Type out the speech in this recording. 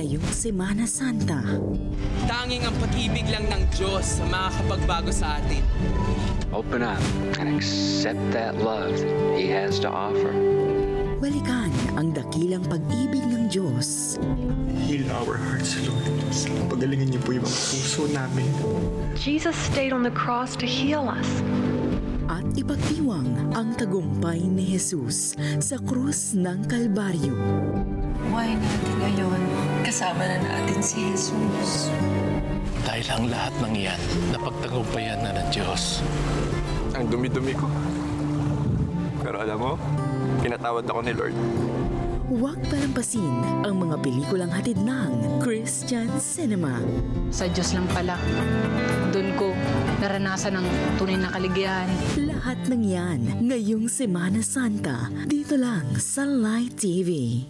ngayong Semana Santa. Tanging ang pag-ibig lang ng Diyos sa makakapagbago sa atin. Open up and accept that love He has to offer. Balikan ang dakilang pag-ibig ng Diyos. Heal our hearts, Lord. Pagalingin niyo po yung mga puso namin. Jesus stayed on the cross to heal us. At ipagdiwang ang tagumpay ni Jesus sa krus ng Kalbaryo. Buhay natin ngayon, kasama na natin si Jesus. Dahil ang lahat ng iyan, napagtagumpayan na ng Diyos. Ang dumi-dumi ko. Pero alam mo, pinatawad ako ni Lord. Huwag palampasin ang mga pelikulang hatid ng Christian Cinema. Sa Diyos lang pala. Doon ko naranasan ang tunay na kaligayahan. Lahat ng yan ngayong Semana Santa dito lang sa Light TV.